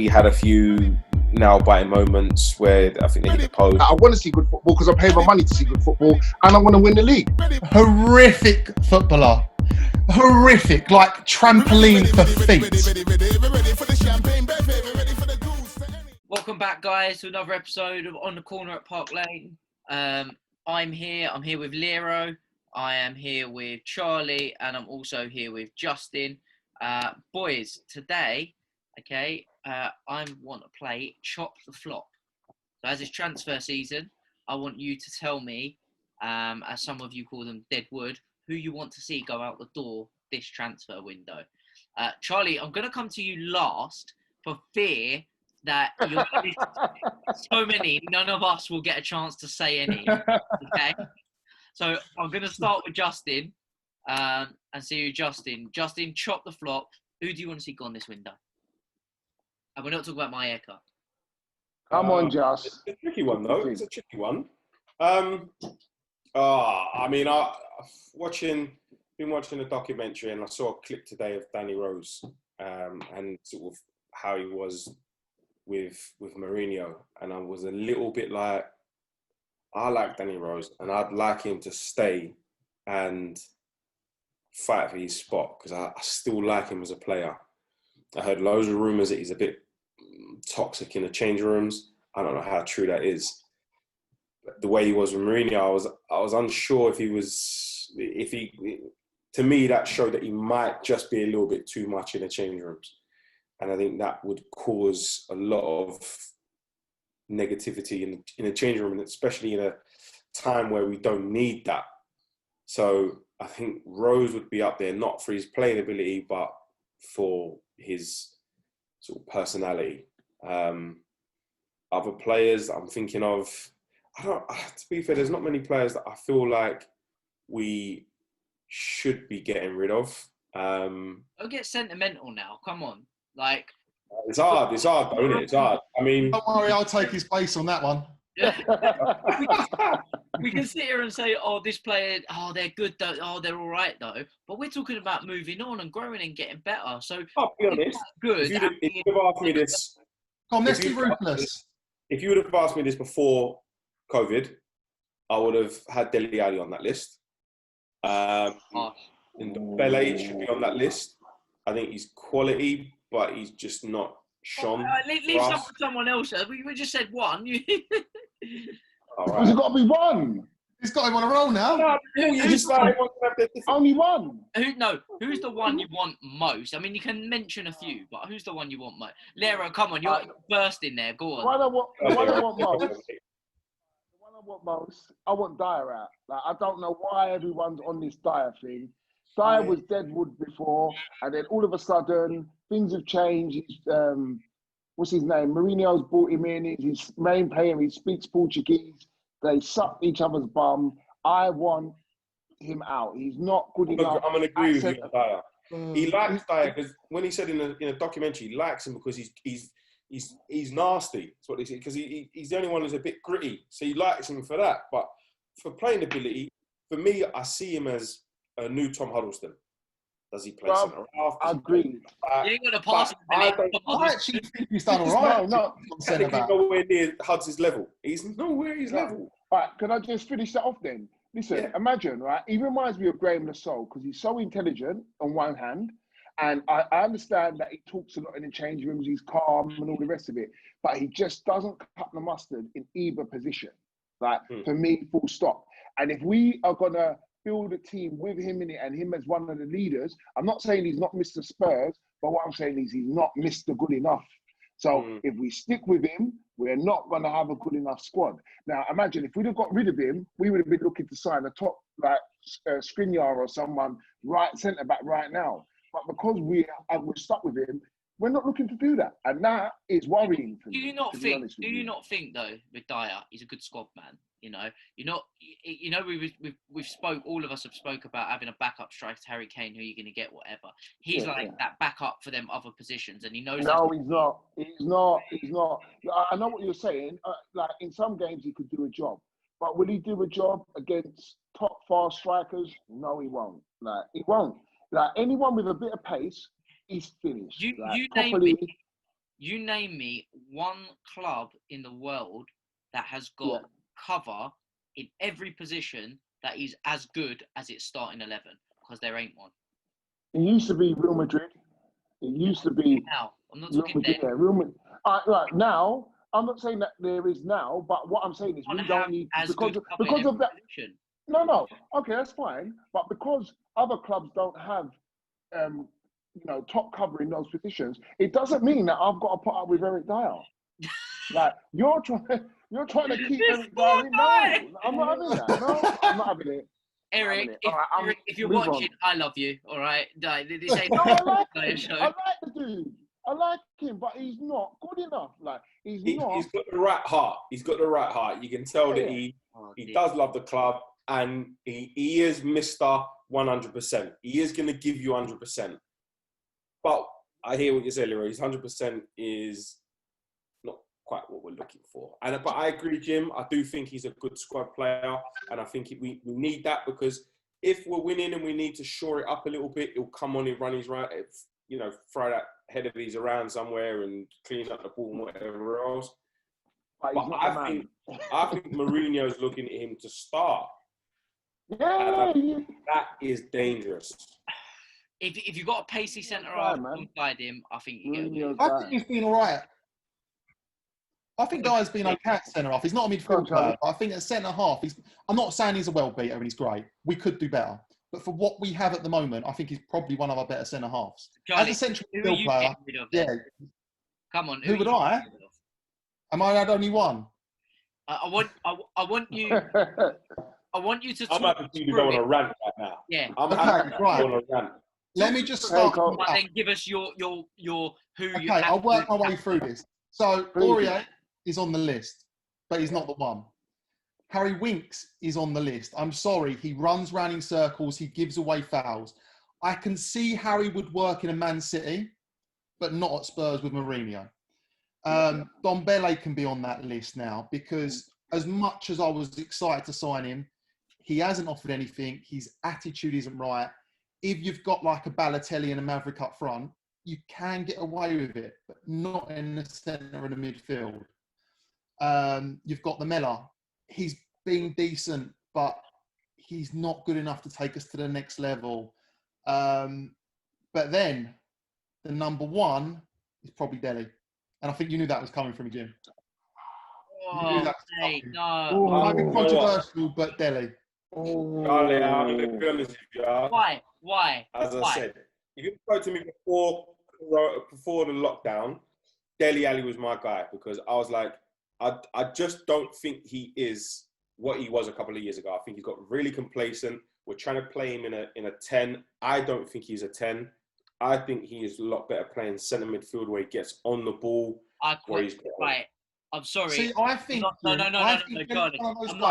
City had a few nail-biting moments where I think they hit the post. I want to see good football because I pay my money to see good football, and I want to win the league. Horrific footballer. Horrific, like trampoline for feet. Welcome back, guys, to another episode of On the Corner at Park Lane. I'm here with Lero, I am here with Charlie, and I'm also here with Justin. Boys, today, I want to play Chop the Flop. So as it's transfer season, I want you to tell me, as some of you call them dead wood, who you want to see go out the door this transfer window. Charlie, I'm going to come to you last for fear that you're so many, none of us will get a chance to say any. Okay? So I'm going to start with Justin and see who Justin, chop the flop. Who do you want to see go on this window? And we're not talking about my haircut. Come on, Josh. It's a tricky one, though. It's a tricky one. I've been watching a documentary and I saw a clip today of Danny Rose and sort of how he was with Mourinho. And I was a little bit like, I like Danny Rose and I'd like him to stay and fight for his spot because I still like him as a player. I heard loads of rumours that he's a bit toxic in the change rooms. I don't know how true that is. But the way he was with Mourinho, I was unsure if he, to me, that showed that he might just be a little bit too much in the change rooms. And I think that would cause a lot of negativity in the change room, and especially in a time where we don't need that. So I think Rose would be up there, not for his playing ability, but for his sort of personality. Other players I'm thinking of, to be fair, there's not many players that I feel like we should be getting rid of. Don't get sentimental now. Come on. Like, it's hard, don't it? It's hard. I mean, Don't worry, I'll take his place on that one. We can sit here and say, oh, this player, oh, they're good, though. Oh, they're all right, though. But we're talking about moving on and growing and getting better. So, I'll be honest. Good. If you'd have asked me this, Come on, let's be ruthless. If you would have asked me this before COVID, I would have had Dele Alli on that list. And Bele should be on that list. I think he's quality, but he's just not shone. Leave someone else. We just said one. All right. Has it got to be one? He's got him on a roll now. Only one. Who's the one you want most? I mean, you can mention a few, but who's the one you want most? Lero, come on, you're first in there. Go on. The one I want most, I want Dyer out. Like, I don't know why everyone's on this Dyer thing. Dyer was deadwood before, and then all of a sudden, things have changed. What's his name? Mourinho's brought him in. He's his main player. He speaks Portuguese. They suck each other's bum. I want him out. He's not good enough. I'm going to agree with you on Dyer. He likes Dyer because when he said in a documentary, he likes him because he's nasty. That's what they say, because he's the only one who's a bit gritty. So he likes him for that. But for playing ability, for me, I see him as a new Tom Huddleston. Does he play centre half? I agree. You ain't going to pass him. I actually think he's done all right. He's nowhere near Huds' level. He's nowhere his level. Right, can I just finish that off then? Listen, Imagine, right? He reminds me of Graham Lassalle because he's so intelligent on one hand, and I understand that he talks a lot in the change rooms, he's calm and all the rest of it, but he just doesn't cut the mustard in either position. Like, for me, full stop. And if we are going to build a team with him in it and him as one of the leaders, I'm not saying he's not Mr. Spurs, but what I'm saying is he's not Mr. Good Enough. So if we stick with him, we're not going to have a good enough squad. Now, imagine if we'd have got rid of him, we would have been looking to sign a top, like Skriniar or someone, right centre back right now. But because we're stuck with him, we're not looking to do that, and that is worrying for me. Do you not think though, with Dyer, he's a good squad man? All of us have spoke about having a backup striker, Harry Kane, who you're going to get, whatever. He's that backup for them other positions, and he knows. No, he's not. He's not. I know what you're saying. Like in some games, he could do a job, but will he do a job against top fast strikers? No, he won't. Like he won't. Like anyone with a bit of pace, he's finished. You You name me one club in the world that has got cover in every position that is as good as its starting 11, because there ain't one. It used to be Real Madrid. It used to be now. I'm not Real talking Madrid. then. Yeah, Real Madrid. Right now, I'm not saying that there is now, but what I'm saying is we don't need because of that. Position. No. Okay, that's fine. But because other clubs don't have, top cover in those positions, it doesn't mean that I've got to put up with Eric Dyer. Like you're trying to keep Eric Dyer in. No, I'm not having that. No, I'm not having it. Eric, if you're watching, I love you. All right, this ain't no, I like the dude. I like him, but he's not good enough. Like he's not. He's got the right heart. He's got the right heart. You can tell that he does love the club, and he is Mr. 100%. He is going to give you 100%. But I hear what you say, Leroy. His 100% is not quite what we're looking for. But I agree, Jim. I do think he's a good squad player, and I think we need that, because if we're winning and we need to shore it up a little bit, he'll come on and run his right. Throw that head of his around somewhere and clean up the ball and whatever else. But I think Mourinho's looking at him to start. Yeah. That is dangerous. If you've got a pacey centre half alongside him, I think you get. I think he's been all right. I think Dyer's been okay at centre half. He's not a midfield player, but I think at centre half, I'm not saying he's a well beater and he's great. We could do better. But for what we have at the moment, I think he's probably one of our better centre halves. Charlie, as a central midfield player, Come on. Who would I? Am I had only one? I want you. I want you to talk. I'm happy for you to go on a rant right now. Yeah. I'm happy to go on a rant. Let me just start. Then give us your who you. Okay, I'll work my way through this. So Aurier is on the list, but he's not the one. Harry Winks is on the list. I'm sorry, he runs round in circles. He gives away fouls. I can see Harry would work in a Man City, but not at Spurs with Mourinho. Dombele can be on that list now, because as much as I was excited to sign him, he hasn't offered anything. His attitude isn't right. If you've got like a Balotelli and a Maverick up front, you can get away with it, but not in the centre of the midfield. You've got the Mella. He's been decent, but he's not good enough to take us to the next level. But then the number one is probably Delhi. And I think you knew that was coming from Jim. Oh, mate, no. It might be controversial, but Delhi. Charlie, I'm going to be honest with you. Why? As I said, if you spoke to me before the lockdown, Dele Alli was my guy, because I was like, I just don't think he is what he was a couple of years ago. I think he got really complacent. We're trying to play him in a 10. I don't think he's a 10. I think he is a lot better playing centre midfield, where he gets on the ball. Right. I'm sorry. See, I think... No, Charlie. I'm not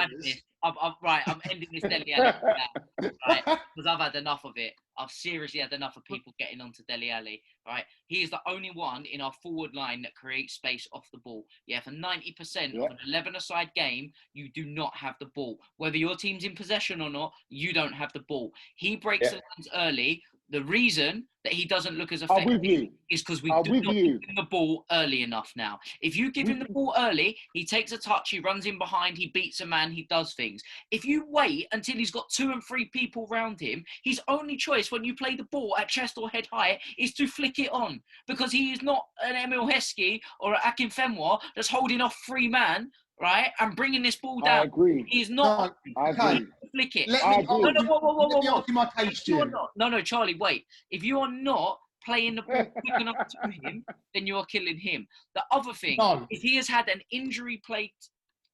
having this. I'm ending this Dele Alli now, right? Because I've had enough of it. I've seriously had enough of people getting onto Dele Alli, right? He is the only one in our forward line that creates space off the ball. Yeah, for 90% of an 11-a-side game, you do not have the ball. Whether your team's in possession or not, you don't have the ball. He breaks the lines early. The reason that he doesn't look as effective is because we do not give him the ball early enough now. If you give him the ball early, he takes a touch, he runs in behind, he beats a man, he does things. If you wait until he's got 2 and 3 people around him, his only choice when you play the ball at chest or head height is to flick it on, because he is not an Emil Heskey or an Akinfenwa that's holding off 3 man, right, and bringing this ball down. I agree. He's not. I agree. Flick it. Let me argue my case, Jim. No, Charlie, wait. If you are not playing the ball quick enough to him, then you are killing him. The other thing is he has had an injury-plagued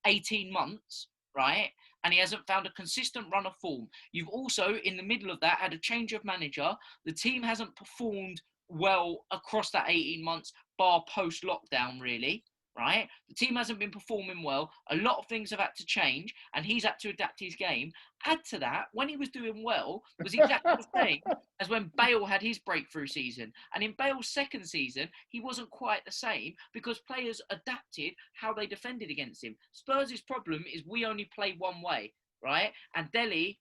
18 months, right? And he hasn't found a consistent run of form. You've also, in the middle of that, had a change of manager. The team hasn't performed well across that 18 months, bar post-lockdown, really. Right? The team hasn't been performing well. A lot of things have had to change, and he's had to adapt his game. Add to that, when he was doing well, was exactly the same as when Bale had his breakthrough season. And in Bale's second season, he wasn't quite the same, because players adapted how they defended against him. Spurs' problem is we only play one way, right? And Delhi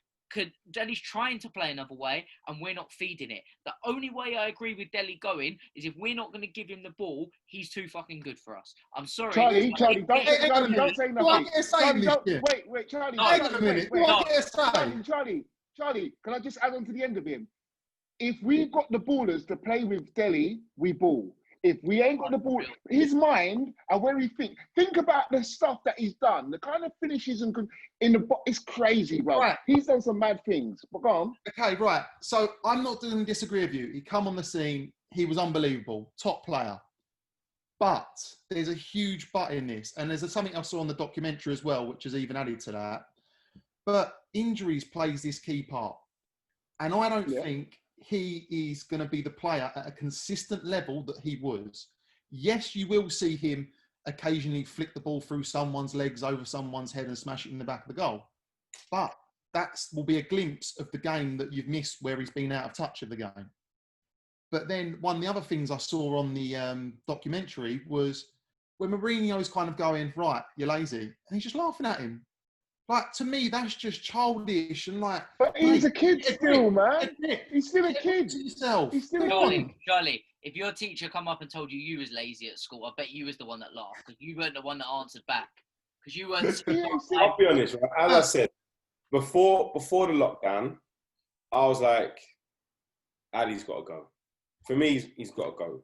Delhi's trying to play another way, and we're not feeding it. The only way I agree with Delhi going is if we're not going to give him the ball, he's too fucking good for us. I'm sorry. Charlie, don't say nothing. Do I get a say in this shit? Wait, Charlie. Hang on a minute. Do I get a say? Charlie, can I just add on to the end of him? If we've got the ballers to play with Delhi, we ball. If we ain't got the ball, his mind and where he think about the stuff that he's done, the kind of finishes and in the it's crazy, bro. Right. He's done some mad things. But go on. Okay, right. So I'm not going to disagree with you. He come on the scene. He was unbelievable, top player. But there's a huge but in this, and there's something I saw on the documentary as well, which has even added to that. But injuries plays this key part, and I don't think he is going to be the player at a consistent level that he was. Yes, you will see him occasionally flick the ball through someone's legs over someone's head and smash it in the back of the goal. But that will be a glimpse of the game that you've missed where he's been out of touch of the game. But then one of the other things I saw on the documentary was when Mourinho's kind of going, right, you're lazy. And he's just laughing at him. Like, to me, that's just childish and like... But he's a kid still, man. He's still a kid. He's still a kid. Charlie, if your teacher come up and told you was lazy at school, I bet you was the one that laughed because you weren't the one that answered back. Because you weren't... I'll be honest, right? As I said, before the lockdown, I was like, Ali's got to go. For me, he's got to go.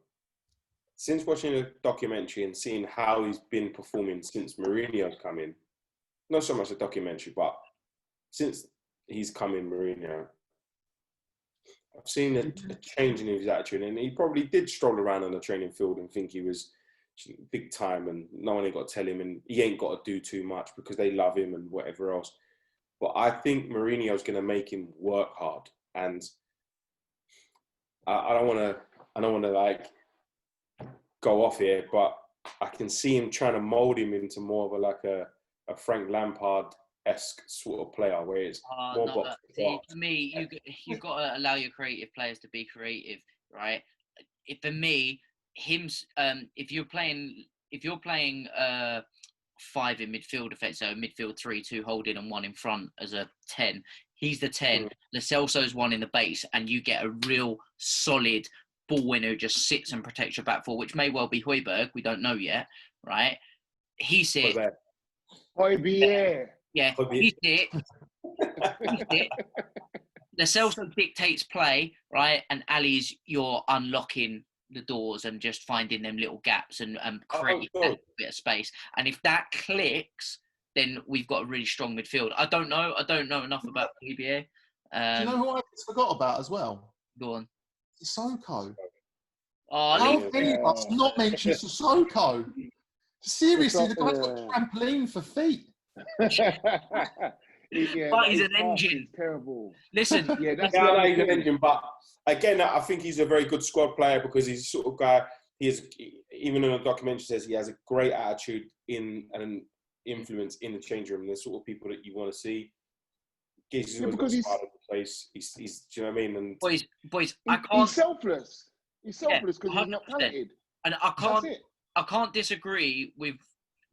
Since watching the documentary and seeing how he's been performing since Mourinho's come in, not so much the documentary, but since he's come in, Mourinho, I've seen a change in his attitude, and he probably did stroll around on the training field and think he was big time, and no one ain't got to tell him, and he ain't got to do too much because they love him and whatever else. But I think Mourinho's going to make him work hard, and I don't want to like go off here, but I can see him trying to mold him into more of a Frank Lampard-esque sort of player, where it's more box. For me, you've got to allow your creative players to be creative, right? For me, if you're playing 5 in midfield, so midfield 3, 2 holding and 1 in front as a 10. He's the 10. Lo Celso's 1 in the base, and you get a real solid ball winner who just sits and protects your back four, which may well be Højbjerg. We don't know yet, right? He sits. Højbjerg. Yeah, he sits. Lo Celso dictates play, right? And Ali's you're unlocking the doors and just finding them little gaps and creating that bit of space. And if that clicks, then we've got a really strong midfield. I don't know enough about PBA. Do you know who I just forgot about as well? Go on. Sissoko. How many of us not mention Sissoko? Seriously, the guy's got a trampoline for feet. But he's an engine. Terrible. Listen. He's an engine, but again, I think he's a very good squad player because he's the sort of guy, even in the documentary says he has a great attitude and an influence in the change room. The sort of people that you want to see. He's because he's part of the place. He's do you know what I mean? And boys, he's selfless. He's selfless because he's not talented. And I can't disagree with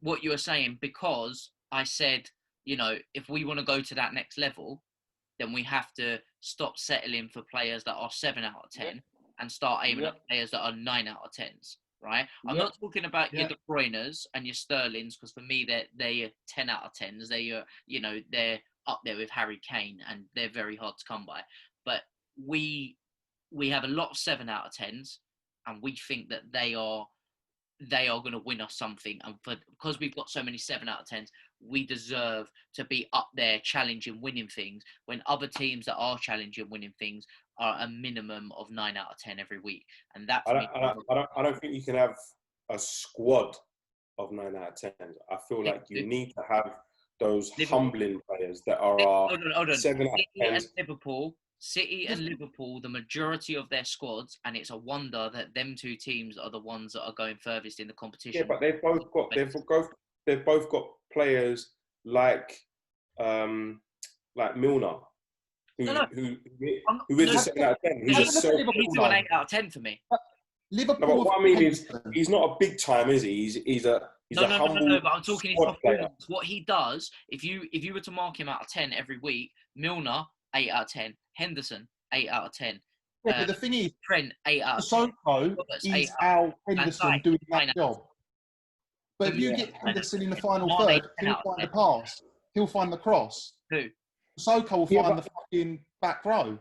what you were saying, because I said, if we want to go to that next level, then we have to stop settling for players that are 7 out of 10 and start aiming at players that are 9 out of 10s, right? I'm not talking about your De Bruynes and your Sterlings, because for me, they're your 10 out of 10s. They're up there with Harry Kane, and they're very hard to come by. But we have a lot of 7 out of 10s, and we think that they are going to win us something. And because we've got so many 7 out of 10s, we deserve to be up there challenging, winning things, when other teams that are challenging, winning things are a minimum of 9 out of 10 every week. And that I don't think you can have a squad of 9 out of 10s. I feel like you need to have those humbling players that are hold on. 7 out of 10s. City and Liverpool, the majority of their squads, and it's a wonder that them 2 teams are the ones that are going furthest in the competition. Yeah, but they've both got players like Milner, who is a 7 out of 10. He's an 8 out of 10 for me. Liverpool. No, but what I mean is, he's not a big time, is he? He's a humble. But I'm talking his performance. What he does, if you were to mark him out of 10 every week, Milner 8 out of 10. Henderson, 8 out of 10. Yeah, but the thing is, Trent, 8 out of 10. Sissoko is our Henderson doing that job. But if you get Henderson in the final third, he'll find the pass. He'll find the cross. Who? Sissoko will find the fucking back row.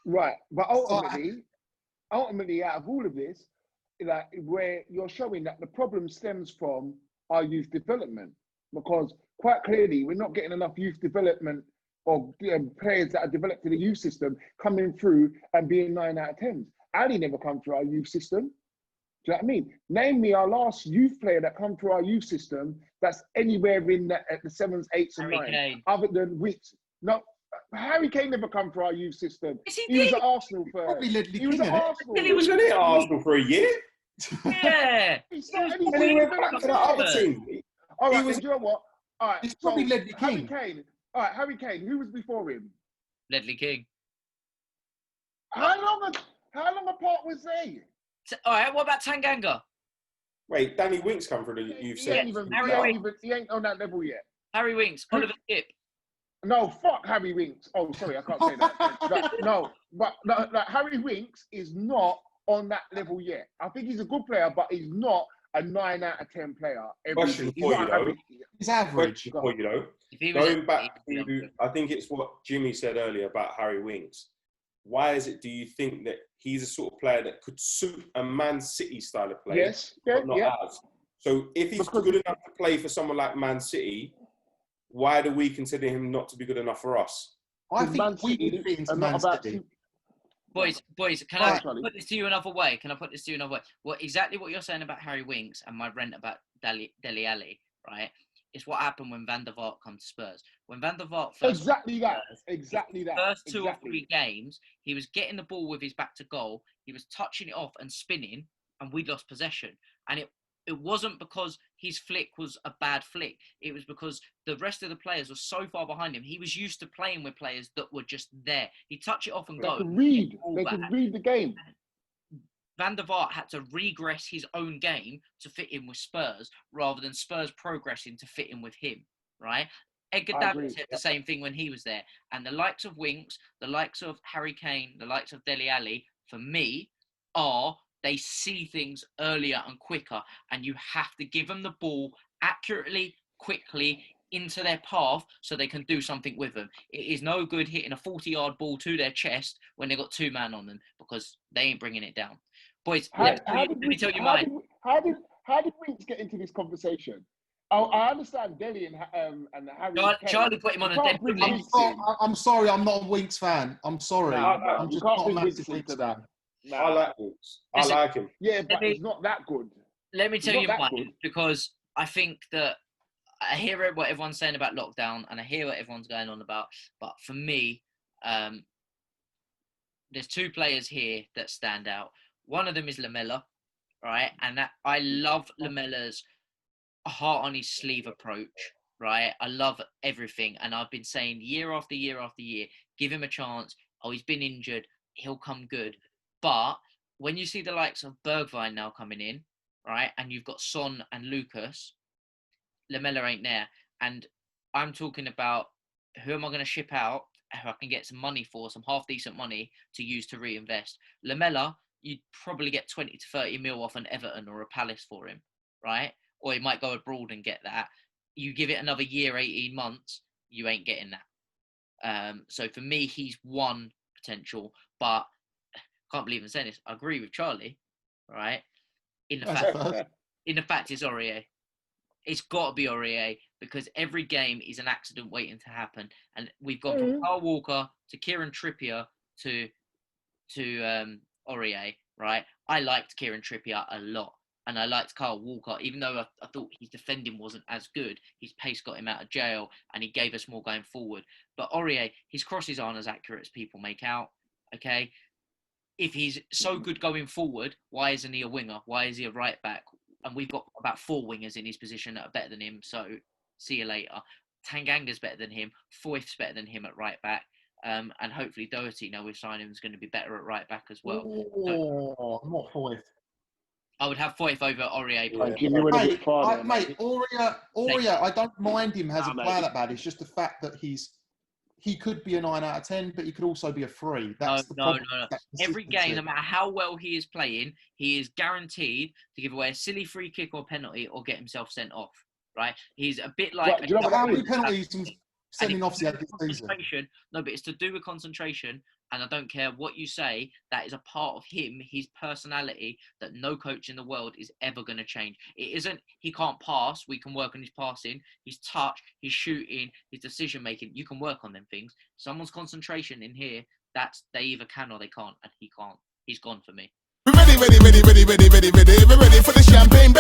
Right, but ultimately, out of all of this, like where you're showing that the problem stems from our youth development, because quite clearly we're not getting enough youth development of players that are developed in the youth system coming through and being 9 out of 10s. Ali never come through our youth system. Do you know what I mean? Name me our last youth player that come through our youth system that's anywhere in at the 7s, 8s, and 9s, other than Wicks. No, Harry Kane never come through our youth system. Yes, he was at Arsenal first. Probably Ledley he was King, at Arsenal. He was only at Arsenal for a year. Yeah. And then he went back to the other team. All right, do you know what? All right, It's probably Ledley King. Harry Kane. All right, Harry Kane. Who was before him? Ledley King. How long apart was they? All right, what about Tanganga? Wait, Danny Winks come through the youth He ain't on that level yet. Harry Winks, Oliver Skip. No, fuck Harry Winks. Oh, sorry, I can't say that. But Harry Winks is not on that level yet. I think he's a good player, but he's not a 9 out of 10 player. Question for you, though. He's average. For you, though. Going back to, I think it's what Jimmy said earlier about Harry Winks. Why is it, do you think, that he's a sort of player that could suit a Man City style of play, but not ours? So if he's good enough to play for someone like Man City, why do we consider him not to be good enough for us? I think we can fit into Man City. Boys, can I put this to you another way? Exactly what you're saying about Harry Winks and my rant about Dele Alli, right? It's what happened when Van der Vaart come to Spurs. When Van der Vaart first first 2 or 3 games, he was getting the ball with his back to goal. He was touching it off and spinning, and we lost possession. And it wasn't because his flick was a bad flick. It was because the rest of the players were so far behind him. He was used to playing with players that were just there. He'd touch it off and go. They could read the game. Van der Vaart had to regress his own game to fit in with Spurs rather than Spurs progressing to fit in with him, right? Edgar Davids said the same thing when he was there. And the likes of Winks, the likes of Harry Kane, the likes of Dele Alli, for me, they see things earlier and quicker, and you have to give them the ball accurately, quickly, into their path so they can do something with them. It is no good hitting a 40-yard ball to their chest when they've got 2 men on them, because they ain't bringing it down. Boys, let me tell you mine. How did Winks get into this conversation? I understand Dele and Harry. Charlie put him on a dead list. I'm sorry, I'm not a Winks fan. I'm sorry. I'm just not a massive Winks fan. No. I like Winks. I like him. Yeah, but he's not that good. Let me tell you mine, because I think that I hear what everyone's saying about lockdown, and I hear what everyone's going on about. But for me, there's 2 players here that stand out. One of them is Lamela, right? And that I love Lamela's heart on his sleeve approach, right? I love everything. And I've been saying year after year after year, give him a chance. Oh, he's been injured. He'll come good. But when you see the likes of Bergwijn now coming in, right? And you've got Son and Lucas, Lamela ain't there. And I'm talking about, who am I going to ship out who I can get some money for, some half-decent money to use to reinvest? Lamela, you'd probably get 20 to 30 mil off an Everton or a Palace for him, right? Or he might go abroad and get that. You give it another year, 18 months, you ain't getting that. So for me, he's one potential, but can't believe I'm saying this. I agree with Charlie, right? In the fact it's Aurier. It's got to be Aurier, because every game is an accident waiting to happen. And we've gone from Kyle Walker to Kieran Trippier to Aurier, right? I liked Kieran Trippier a lot. And I liked Kyle Walker, even though I thought his defending wasn't as good. His pace got him out of jail, and he gave us more going forward. But Aurier, his crosses aren't as accurate as people make out, okay? If he's so good going forward, why isn't he a winger? Why is he a right back? And we've got about 4 wingers in his position that are better than him, so see you later. Tanganga's better than him. Foyth's better than him at right back. And hopefully Doherty, now we've signed him, is going to be better at right back as well. Not Foyth. I would have Foyth over Aurier. Mate, Aurier, I don't mind him as a player that bad. It's just the fact that he's he could be a 9 out of 10, but he could also be a 3. That's the No. problem. That Every game, no consistency. matter how well he is playing, he is guaranteed to give away a silly free kick or penalty or get himself sent off. Right? He's a bit like. Right, do you know what How that many is? penalties and sending offs he had this season? Concentration. No, but it's to do with concentration. And I don't care what you say, that is a part of him, his personality, that no coach in the world is ever going to change. It isn't, he can't pass, we can work on his passing, his touch, his shooting, his decision making, you can work on them things. Someone's concentration in here, that's, they either can or they can't, and he can't. He's gone for me. We're ready for the champagne.